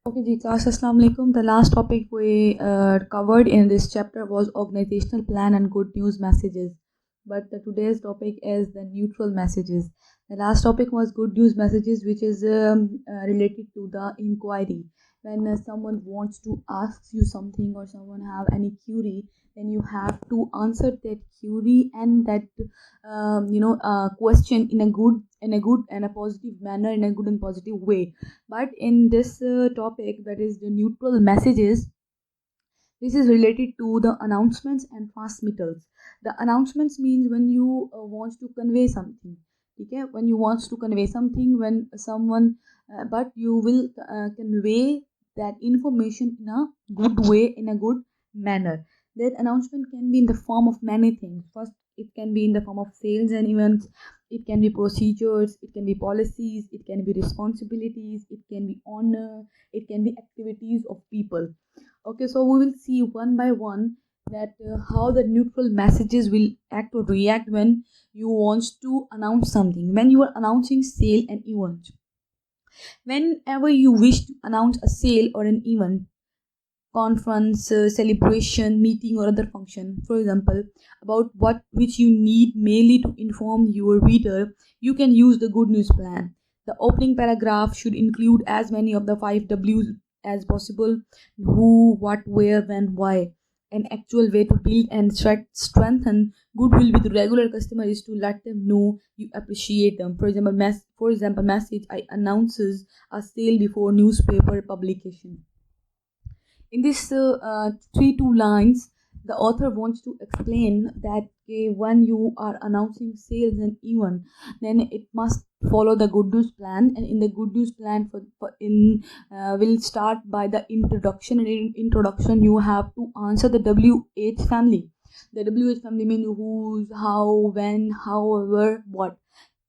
Okay, ji class, Assalamu alaikum. The last topic we covered in this chapter was organizational plan and good news messages. But today's topic is the neutral messages. The last topic was good news messages, which is related to the inquiry. When someone wants to ask you something or someone have any query, then you have to answer that query and that question in a good and a positive manner, in a good and positive way. But in this topic, that is the neutral messages, this is related to the announcements and transmittals. The announcements means when you want to convey something. Okay, when you want to convey something, when someone, but you will convey that information in a good way, in a good manner. That announcement can be in the form of many things. First, it can be in the form of sales and events. It can be procedures. It can be policies. It can be responsibilities. It can be honor. It can be activities of people. Okay, so we will see one by one that how the neutral messages will act or react when you want to announce something. When you are announcing sale and event, whenever you wish to announce a sale or an event, conference, celebration, meeting, or other function, for example, about what which you need mainly to inform your reader, you can use the good news plan. The opening paragraph should include as many of the 5 W's as possible: who, what, where, when, why. An actual way to build and strengthen goodwill with regular customers is to let them know you appreciate them. For example, message I announces a sale before newspaper publication. In this 3 2 lines, the author wants to explain that when you are announcing sales and event, then it must follow the good news plan. And in the good news plan, will start by the introduction. And in introduction, you have to answer the WH family. The WH family means who's, how, when, however, what.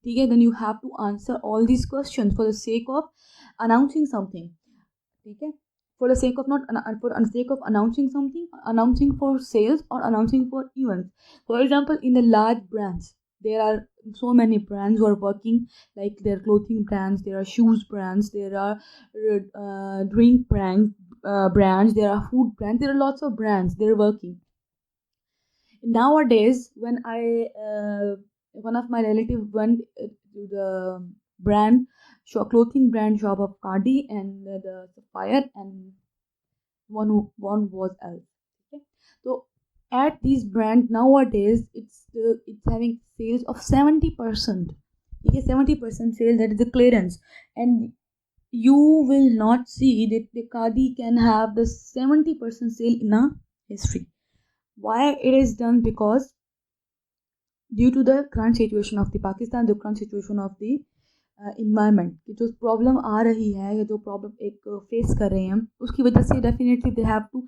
Okay, then you have to answer all these questions for the sake of announcing something. Okay, for the sake of not for the sake of announcing something, announcing for sales or announcing for events. For example, in the large brands, there are so many brands who are working, like there are clothing brands, there are shoes brands, there are drink brands, there are food brands, there are lots of brands, they're working. Nowadays, when I one of my relative went to the brand clothing brand shop of Cardi and the Sapphire, and one was else. Okay, so at these brand nowadays, it's having sales of 70%. Okay, 70% sale, that is the clearance. And you will not see that the Cardi can have the 70% sale in a history. Why it is done? Because due to the current situation of the Pakistan, the current situation of the environment की जो problem आ रही है या जो problem एक face कर रहे हैं, उसकी वजह से definitely they have to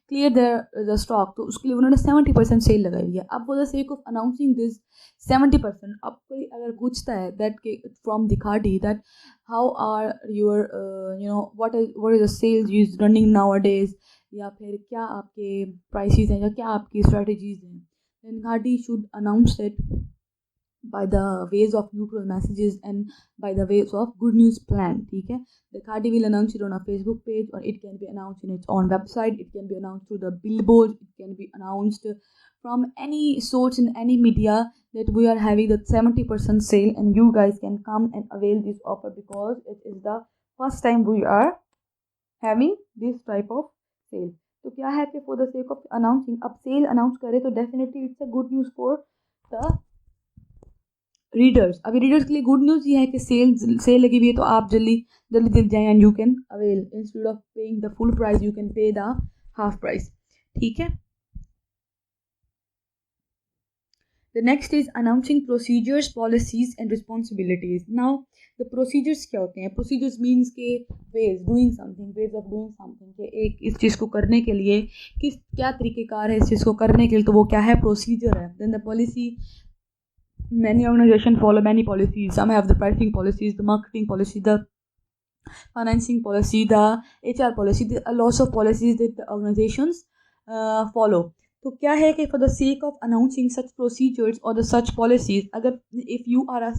clear the stock. तो उसके लिए उन्होंने 70% सेल लगाई हुई है. अब वो the sake of announcing this 70%, अब कोई अगर पूछता है दैट फ्रॉम दिखाड़ी that how are your what is the sales use running nowadays, या फिर क्या आपके प्राइसेस हैं या क्या आपकी स्ट्रेटजीज हैं, then Ghadi should announce it by the ways of neutral messages and by the ways of good news plan. Okay, the Ghadi will announce it on a Facebook page, or it can be announced in its own website. It can be announced through the billboard. It can be announced from any source in any media that we are having the 70% sale, and you guys can come and avail this offer because it is the first time we are having this type of sale. तो क्या है कि for the sake of announcing, अब cell announce करें तो definitely it's a good news for the readers. अभी readers के लिए गुड न्यूज़ ये है कि सेल लगी हुई है, तो आप जल्दी जल्दी जाएं and you can avail. Instead of paying the full price, you can pay the half price. ठीक है. The next is announcing procedures, policies and responsibilities. Now, the procedures क्या होते हैं? Procedures means के ways doing something, ways of doing something. के एक इस चीज़ को करने के लिए क्या तरीक़ेकार है इस चीज़ को करने के लिए, तो वो क्या है? Procedure है. Then the policy, many organizations follow many policies. Some have the pricing policies, the marketing policy, the financing policy, the HR policy. There are lots of policies that the organizations follow. तो क्या है कि for the sake of announcing such procedures और the such policies, अगर if you are a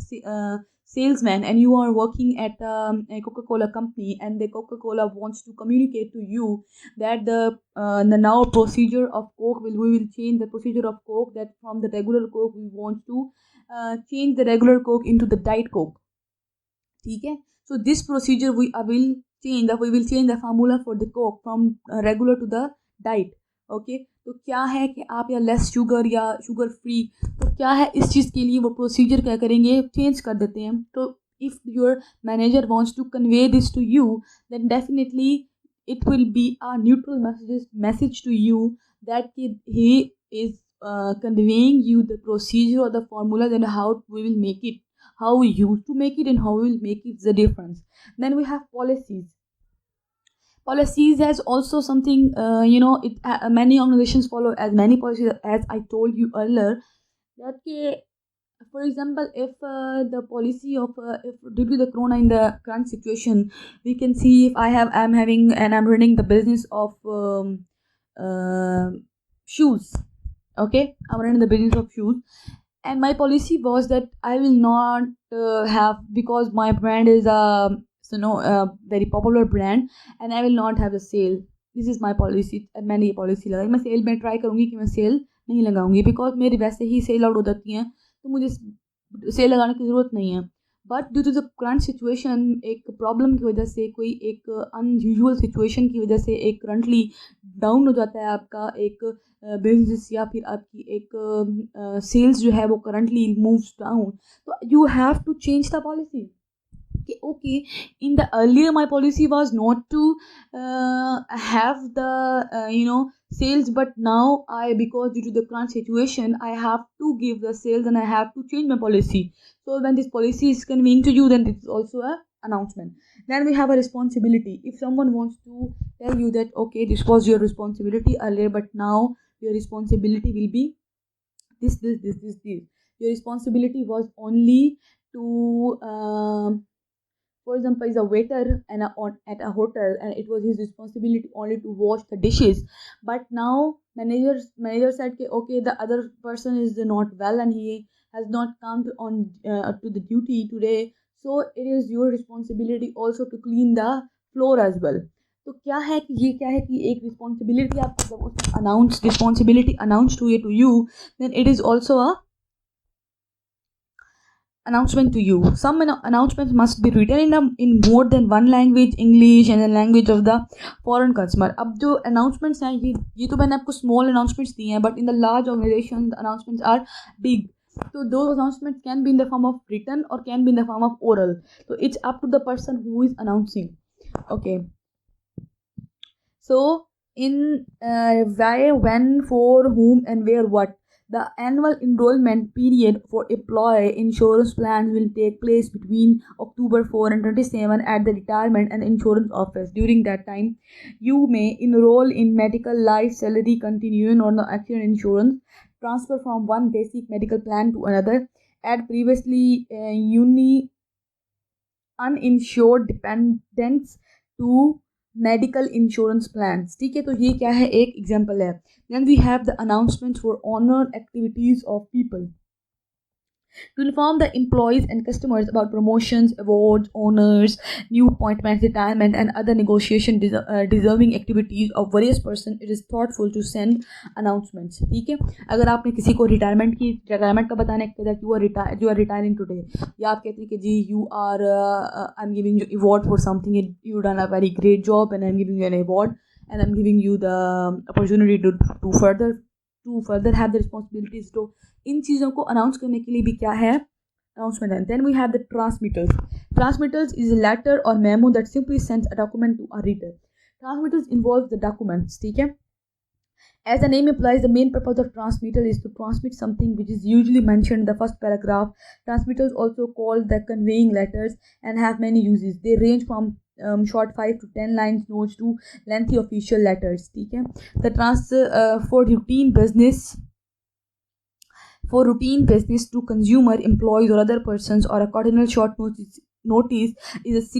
salesman and you are working at a Coca-Cola company, and the Coca-Cola wants to communicate to you that the now procedure of Coke we will change the procedure of Coke, that from the regular Coke we want to change the regular Coke into the Diet Coke. ठीक है, so this procedure we will change the formula for the Coke from regular to the diet. Okay तो क्या है कि आप या less sugar या sugar free, तो क्या है इस चीज़ के लिए वो प्रोसीजर क्या करेंगे, चेंज कर देते हैं. तो if your manager wants to convey this to you, then definitely it will be a neutral message to you that he is conveying you the procedure or the formula, then how we will make it, how we used to make it and how we will make it the difference. Then we have policies. Policies has also something many organizations follow as many policies, as I told you earlier, that for example, if the policy of if due to the corona in the current situation, we can see if I'm running the business of shoes. Okay, I'm running the business of shoes, and my policy was that I will not have, because my brand is a very popular brand, and I will not have a sale. This is my policy. मैंने ये policy लगाई, मैं sale में try करूँगी कि मैं sale नहीं लगाऊंगी, because मेरी वैसे ही sale out हो जाती हैं, तो मुझे sale लगाने की ज़रूरत नहीं है. But due to the current situation, एक प्रॉब्लम की वजह से, कोई एक अनयूजुअल सिचुएशन की वजह से एक करंटली डाउन हो जाता है आपका एक बिजनेस, या फिर आपकी एक सेल्स जो है वो करंटली मूव्स डाउन, तो you have to change the policy. Okay, in the earlier my policy was not to have the sales, but now because due to the current situation I have to give the sales and I have to change my policy. So when this policy is conveying to you, then it's also a announcement. Then we have a responsibility. If someone wants to tell you that okay, this was your responsibility earlier, but now your responsibility will be this. Your responsibility was only to for example, is a waiter at a hotel, and it was his responsibility only to wash the dishes. But now manager said, okay, the other person is not well and he has not come to the duty today, so it is your responsibility also to clean the floor as well. तो क्या है कि एक responsibility आपको जब उसमें responsibility announced to you, then it is also a announcement to you. Some announcements must be written in more than one language, English and the language of the foreign customer. अब जो announcements हैं ये तो मैंने आपको small announcements दिए हैं, but in the large organization the announcements are big. So those announcements can be in the form of written or can be in the form of oral. So it's up to the person who is announcing. Okay. So in why, when, for whom and where, what. The annual enrollment period for employee insurance plans will take place between October 4 and 27 at the retirement and insurance office. During that time, you may enroll in medical, life, salary, continuing or the accident insurance, transfer from one basic medical plan to another, add previously uninsured dependents to medical insurance plans. ठीक है, तो ये क्या है, एक example है. Then we have the announcements for honour activities of people to inform the employees and customers about promotions, awards, honors, new appointments, retirement and other negotiation deserving activities of various persons. It is thoughtful to send announcements. ठीक है, अगर आपने किसी को retirement का बताना है कि you are retiring today, या आप कहते हैं कि जी you are I'm giving you award for something, you done a very great job and I'm giving you an award and I'm giving you the opportunity to further have the responsibilities. तो इन चीज़ों को announce करने के लिए भी क्या है, announcement है. Then we have the transmitters is a letter और memo that simply sends a document to a reader. Transmitters involve the documents. ठीक है, as the name implies, the main purpose of transmitter is to transmit something which is usually mentioned in the first paragraph. Transmitters also called the conveying letters and have many uses. They range from short 5 to 10 lines notes to lengthy official letters. ठीक है, the for routine business to consumer, employees or other persons, or a cardinal short notice is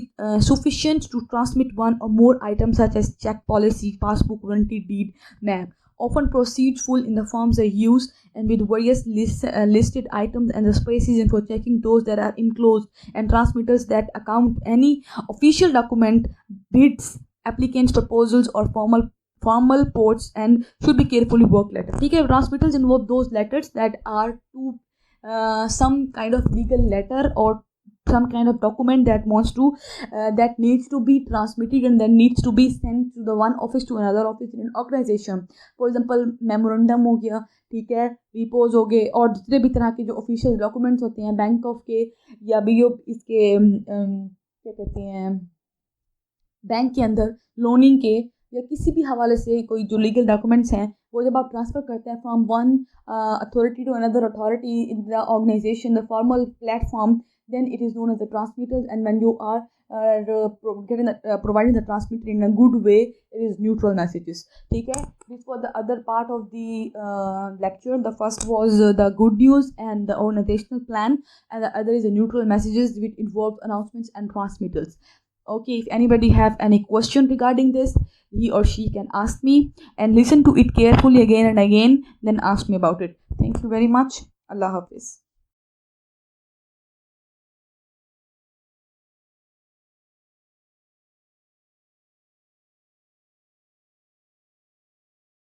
sufficient to transmit one or more items such as check, policy, passbook, warranty, deed, map. often proceedful in the forms they use and with various listed items and the spaces and for checking those that are enclosed and transmittals that account any official document, bids, applicants proposals or formal ports and should be carefully worked letter. Okay, transmittals involve those letters that are to some kind of legal letter or some kind of document that wants to that needs to be transmitted and then needs to be sent to the one office to another office in an organization. For example, memorandum हो गया, ठीक है, repose हो गए और जितने भी तरह के जो ऑफिशियल डॉक्यूमेंट्स होते हैं बैंक ऑफ के या भी इसके क्या कहते हैं बैंक के अंदर लोनिंग के या किसी भी हवाले से कोई जो लीगल डॉक्यूमेंट्स हैं वो जब आप ट्रांसफ़र करते हैं from one authority to another authority in the organisation the formal platform, then it is known as the transmitters, and when you are providing the transmitter in a good way, it is neutral messages. ठीक है, this was the other part of the lecture. The first was the good news and the organizational plan, and the other is the neutral messages which involve announcements and transmittals. Okay, if anybody have any question regarding this, he or she can ask me and listen to it carefully again and again, then ask me about it. Thank you very much. Allah Hafiz.